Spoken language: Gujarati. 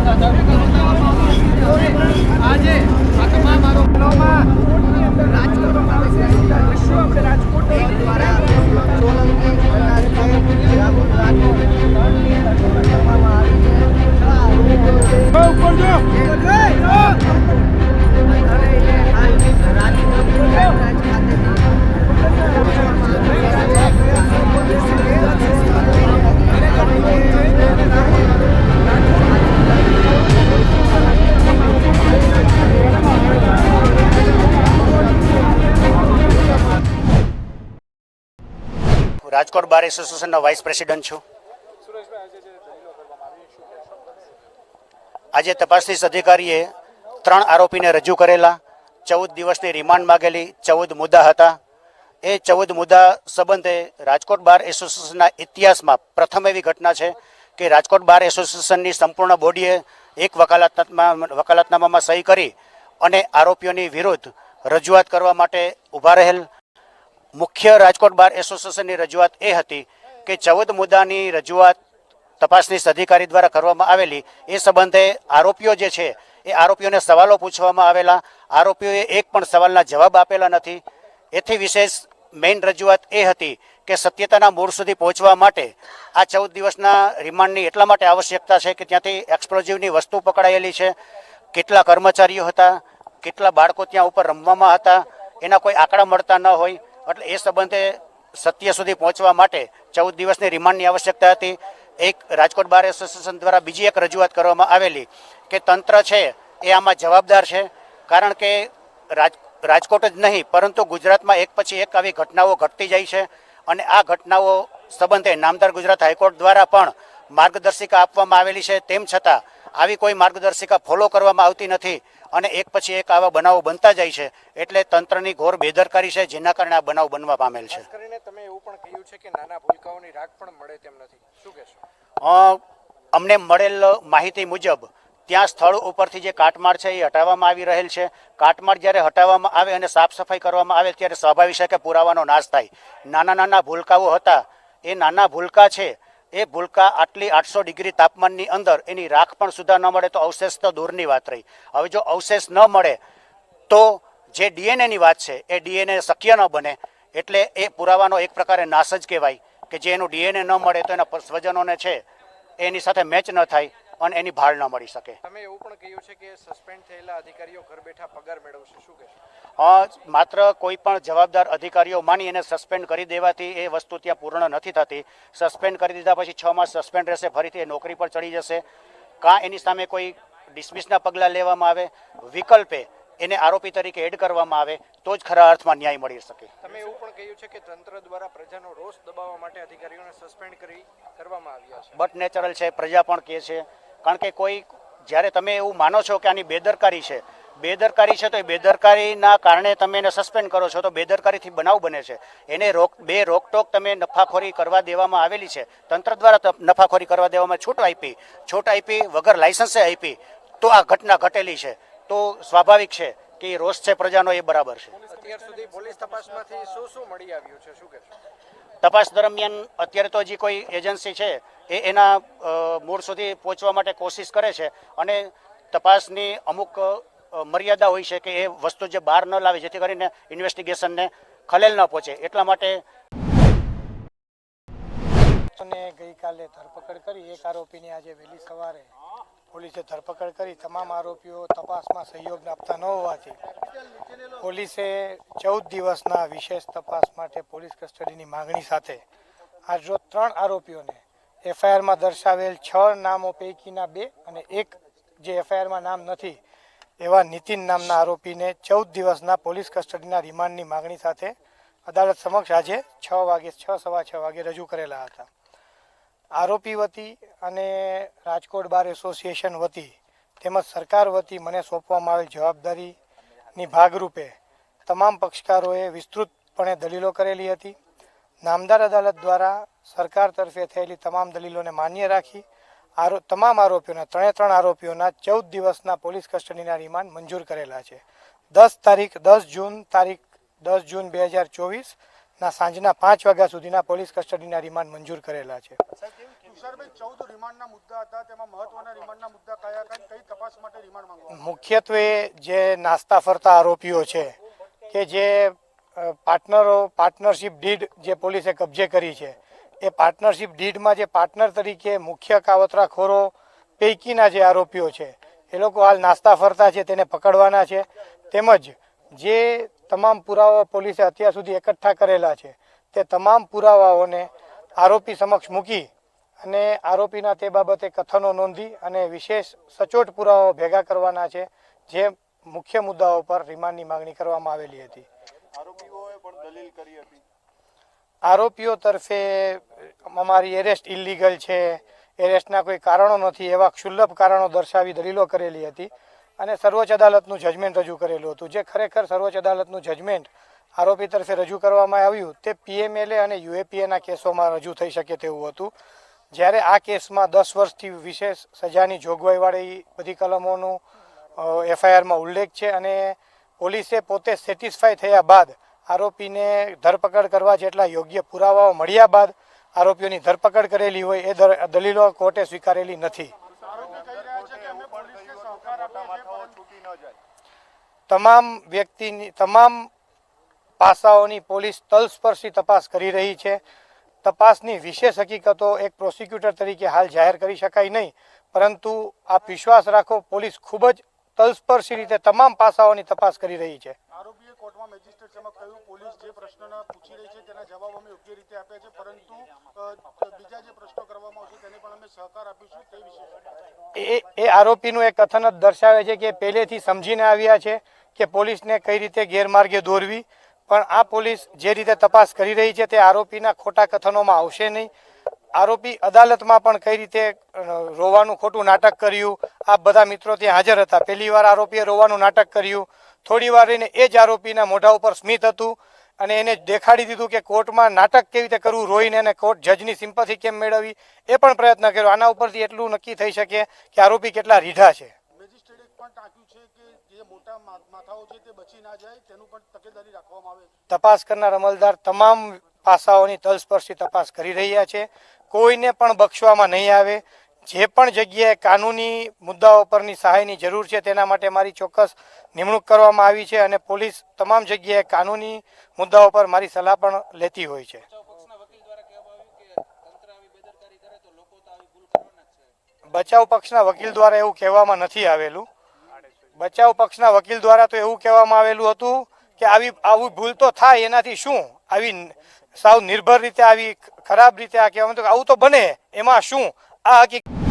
આજે આ તમામ આરોપીઓમાં રાજકોટ દ્વારા સોલંકી રાજકોટ બાર એસોસિએશનનો વાઇસ પ્રેસિડેન્ટ છું. આજે તપાસનીશ અધિકારીએ 3 આરોપીને રજૂ કરેલા, 14 દિવસની રિમાન્ડ માગેલી, 14 મુદ્દા હતા. એ 14 મુદ્દા સંબંધે રાજકોટ બાર એસોસિએશનના ઇતિહાસમાં પ્રથમ એવી ઘટના છે કે રાજકોટ બાર એસોસિએશનની સંપૂર્ણ બોડીએ એક વકાલતનામામાં સહી કરી અને આરોપીઓની વિરુદ્ધ રજૂઆત કરવા માટે ઊભા રહેલ. મુખ્ય રાજકોટ બાર એસોસિએશનની રજૂઆત એ હતી કે 14 મુદ્દાની રજૂઆત તપાસનીશ અધિકારી દ્વારા કરવામાં આવેલી. એ સંબંધે આરોપીઓ જે છે એ આરોપીઓને સવાલો પૂછવામાં આવેલા, આરોપીઓએ એક પણ સવાલના જવાબ આપેલા નથી. એથી વિશેષ મેઇન રજૂઆત એ હતી કે સત્યતાના મૂળ સુધી પહોંચવા માટે આ 14 દિવસના રિમાન્ડની એટલા માટે આવશ્યકતા છે કે ત્યાંથી એક્સપ્લોઝિવની વસ્તુ પકડાયેલી છે, કેટલા કર્મચારીઓ હતા, કેટલા બાળકો ત્યાં ઉપર રમવામાં હતા, એના કોઈ આંકડા મળતા ન હોય. એટલે એ સંબંધે સત્ય સુધી પહોંચવા માટે 14 દિવસની રિમાન્ડની આવશ્યકતા હતી. એક રાજકોટ બાર એસોસિએશન દ્વારા બીજી એક રજૂઆત કરવામાં આવેલી કે તંત્ર છે એ આમાં જવાબદાર છે, કારણ કે રાજકોટ જ નહીં પરંતુ ગુજરાતમાં એક પછી એક આવી ઘટનાઓ ઘટતી જાય છે અને આ ઘટનાઓ સંબંધે નામદાર ગુજરાત હાઈકોર્ટ દ્વારા પણ માર્ગદર્શિકા આપવામાં આવેલી છે. તેમ છતાં આવી કોઈ માર્ગદર્શિકા ફોલો કરવામાં આવતી નથી અને એક પછી એક આવા બનાવો બનતા જાય છે. એટલે તંત્રની ઘોર બેદરકારી છે, જેના કારણે આ બનાવ બનવા પામેલ છે. તમે એવું પણ કહ્યું છે કે નાના ભૂલકાઓની રાખ પણ મળે તેમ નથી, શું કહેશો? અમને મળેલ માહિતી મુજબ ત્યાં સ્થળ ઉપરથી જે કાટમાળ છે એ હટાવવામાં આવી રહેલ છે. કાટમાળ જ્યારે હટાવવામાં આવે અને સાફ સફાઈ કરવામાં આવે ત્યારે સ્વાભાવિક છે કે પુરાવાનો નાશ થાય. નાના નાના ભૂલકાઓ હતા, એ નાના ભૂલકા છે એ ભૂલકા આટલી 800 ડિગ્રી તાપમાનની અંદર એની રાખ પણ સુધા ન મળે તો અવશેષ તો દૂરની વાત રહી. હવે જો અવશેષ ન મળે તો જે ડીએનએની વાત છે એ ડીએનએ શક્ય ન બને. એટલે એ પુરાવાનો એક પ્રકારે નાશ જ કહેવાય કે જે એનું ડીએનએ ન મળે તો એના સ્વજનોને છે એની સાથે મેચ ન થાય અને એની ભાળ ન મળી શકે. તમે એવું પણ કહ્યું છે કે સસ્પેન્ડ થયેલા અધિકારીઓ ઘર બેઠા પગાર મેળવશે, શું કહેશો? માત્ર કોઈ પણ જવાબદાર અધિકારીઓ માની એને સસ્પેન્ડ કરી દેવાથી એ વસ્તુ ત્યાં પૂર્ણ નથી થતી. સસ્પેન્ડ કરી દીધા પછી 6 માસ સસ્પેન્ડ રહેશે, ફરીથી એ નોકરી પર ચડી જશે. કાં એની સામે કોઈ ડિસમિસના પગલાં લેવામાં આવે, વિકલ્પે એને આરોપી તરીકે એડ કરવામાં આવે તો જ ખરા અર્થમાં ન્યાય મળી શકે. તમે એવું પણ કહ્યું છે કે તંત્ર દ્વારા પ્રજાનો રોષ દબાવવા માટે અધિકારીઓને સસ્પેન્ડ કરવામાં આવ્યા છે. બટ નેચરલ છે, પ્રજા પણ કહે છે. કારણ કે કોઈ જ્યારે તમે એવું માનો છો કે આની બેદરકારી છે તો એ બેદરકારીના કારણે તમે એને સસ્પેન્ડ કરો છો તો બેદરકારીથી બનાવ બને છે. એને રોકટોક તમે નફાખોરી કરવા દેવામાં આવેલી છે, તંત્ર દ્વારા નફાખોરી કરવા દેવામાં છૂટ આપી વગર લાયસન્સે આપી તો આ ઘટના ઘટેલી છે. તો સ્વાભાવિક છે કે રોષ છે પ્રજાનો, એ બરાબર છે. અત્યાર સુધી પોલીસ તપાસમાંથી શું મળી આવ્યું છે, શું કહેશો? તપાસ દરમિયાન અત્યારે તો હજી કોઈ એજન્સી છે એ એના મૂળ સુધી પહોંચવા માટે કોશિશ કરે છે અને તપાસની અમુક મર્યાદા હોય છે કે એ વસ્તુ જે બહાર ન લાવે જેથી કરીને ઇન્વેસ્ટિગેશનને ખલેલ ન પહોંચે. એટલા માટે ગઈકાલે ધરપકડ કરી એક આરોપીની આજે વહેલી સવારે પોલીસે ધરપકડ કરી. તમામ આરોપીઓ તપાસમાં સહયોગ આપતા ન હોવાથી પોલીસે 14 દિવસના વિશેષ તપાસ માટે પોલીસ કસ્ટડીની માંગણી સાથે આજરોજ 3 આરોપીઓને એફઆઈઆરમાં દર્શાવેલ 6 નામો પૈકીના 2 અને એક જે એફઆઈઆરમાં નામ નથી એવા નીતિન નામના આરોપીને 14 દિવસના પોલીસ કસ્ટડીના રિમાન્ડની માંગણી સાથે અદાલત સમક્ષ આજે 6 વાગે રજૂ કરેલા હતા. આરોપી વતી અને રાજકોટ બાર એસોસિએશન વતી તેમજ સરકાર વતી મને સોંપવામાં આવેલ જવાબદારીની ભાગરૂપે તમામ પક્ષકારોએ વિસ્તૃતપણે દલીલો કરેલી હતી. નામદાર અદાલત દ્વારા સરકાર તરફે થયેલી તમામ દલીલોને માન્ય રાખી તમામ આરોપીઓના 3 આરોપીઓના 14 દિવસના પોલીસ કસ્ટડીના રિમાન્ડ મંજૂર કરેલા છે. 10 જૂન 2024 ના સાંજના 5 વાગ્યા સુધીના પોલીસ કસ્ટડીના રિમાન્ડ મંજૂર કરેલા છે. તુષારભાઈ 14 રિમાન્ડના મુદ્દા હતા, તેમાં મહત્વના રિમાન્ડના મુદ્દા કયા કયા, કઈ તપાસ માટે રિમાન્ડ માંગવામાં મુખ્યત્વે જે નાસ્તા ફરતા આરોપીઓ છે કે જે પાર્ટનરશિપ ડીડ જે પોલીસે કબજે કરી છે, એ પાર્ટનરશિપ ડીડમાં જે પાર્ટનર તરીકે મુખ્ય કાવતરાખોરો પૈકીના જે આરોપીઓ છે એ લોકો હાલ નાસ્તા ફરતા છે, તેને પકડવાના છે. તેમજ જે તમામ પુરાવાઓ પોલીસે અત્યાર સુધી એકઠા કરેલા છે તે તમામ પુરાવાઓને આરોપી સમક્ષ મૂકી અને આરોપીના તે બાબતે કથનો નોંધી અને વિશેષ સચોટ પુરાવાઓ ભેગા કરવાના છે, જે મુખ્ય મુદ્દાઓ પર રિમાન્ડની માંગણી કરવામાં આવેલી હતી. આરોપીઓએ પણ દલીલ કરી હતી. આરોપીઓ તરફે અમારી એરેસ્ટ ઇલીગલ છે, એરેસ્ટના કોઈ કારણો નથી, એવા ક્ષુલ્લભ કારણો દર્શાવી દલીલો કરેલી હતી અને સર્વોચ્ચ અદાલતનું જજમેન્ટ રજૂ કરેલું હતું. જે ખરેખર સર્વોચ્ચ અદાલતનું જજમેન્ટ આરોપી તરફે રજૂ કરવામાં આવ્યું તે PMLA અને UAPAના કેસોમાં રજૂ થઈ શકે તેવું હતું. જ્યારે આ કેસમાં 10 વર્ષથી વિશેષ સજાની જોગવાઈવાળી બધી કલમોનું FIRમાં ઉલ્લેખ છે અને પોલીસે પોતે સેટિસ્ફાય થયા બાદ આરોપીને ધરપકડ કરવા જેટલા યોગ્ય પુરાવાઓ મળ્યા બાદ આરોપીઓની ધરપકડ કરેલી હોય એ દલીલો કોર્ટે સ્વીકારેલી નથી. તમામ પાસાઓની પોલીસ તલસ્પર્શી તપાસ કરી રહી છે. તપાસની વિશેષ હકીકતો એક પ્રોસિક્યુટર તરીકે હાલ જાહેર કરી શકાય નહીં, પરંતુ આપ વિશ્વાસ રાખો, પોલીસ ખૂબ જ તલસ્પર્શી રીતે તમામ પાસાઓની તપાસ કરી રહી છે. આરોપીએ કોર્ટમાં મેજિસ્ટ્રેટ સમક્ષ કહ્યું, પોલીસ જે પ્રશ્નના પૂછી રહી છે તેના જવાબ અમે યોગ્ય રીતે આપ્યા છે, પરંતુ બીજા જે પ્રશ્નો કરવામાં આવશે તેને પણ અમે સહકાર આપીશું. તે વિશે એ આરોપીનું એક કથન જ દર્શાવે છે કે પહેલેથી સમજીને આવ્યા છે કે પોલીસને કઈ રીતે ગેરમાર્ગે દોરવી, પણ આ પોલીસ જે રીતે તપાસ કરી રહી છે તે આરોપીના ખોટા કથનોમાં આવશે નહીં. આરોપી અદાલતમાં પણ કઈ રીતે રોવાનું ખોટું નાટક કર્યું, આ બધા મિત્રો ત્યાં હાજર હતા. પહેલી વાર આરોપીએ રોવાનું નાટક કર્યું, થોડી વાર રહીને એ જ આરોપીના મોઢા ઉપર સ્મિત હતું અને એને દેખાડી દીધું કે કોર્ટમાં નાટક કેવી રીતે કરવું, રોઈને એને કોર્ટ જજની સિમ્પથી કેમ મેળવવી, એ પણ પ્રયત્ન કર્યો. આના ઉપરથી એટલું નક્કી થઈ શકે કે આરોપી કેટલા રીઢા છે. મેજિસ્ટ્રેટે પણ ટાંક્યું છે કે જે મોટા માથાઓ છે તે બચી ના જાય, તેનું પણ તકેદારી રાખવામાં આવે. તપાસ કરનાર અમલદાર તમામ પાસાઓની તલસ્પર્શી તપાસ કરી રહ્યા છે. કોઈને પણ બક્ષવામાં નહીં આવે. જે પણ જગ્યાએ કાનૂની મુદ્દાઓ પરની સહાયની જરૂર છે તેના માટે મારી ચોક્કસ નિમણૂક કરવામાં આવી છે અને પોલીસ તમામ જગ્યાએ કાનૂની મુદ્દાઓ પર મારી સલાહ પણ લેતી હોય છે. બચાવ પક્ષના વકીલ દ્વારા એવું કહેવામાં નથી આવેલું. બચાવ પક્ષના વકીલ દ્વારા તો એવું કહેવામાં આવેલું હતું કે આવી ભૂલ તો થાય, એનાથી શું, આવી સાવ નિર્ભર રીતે આવી ખરાબ રીતે આ કહેવામાં આવું તો બને, એમાં શું, આ હકીકત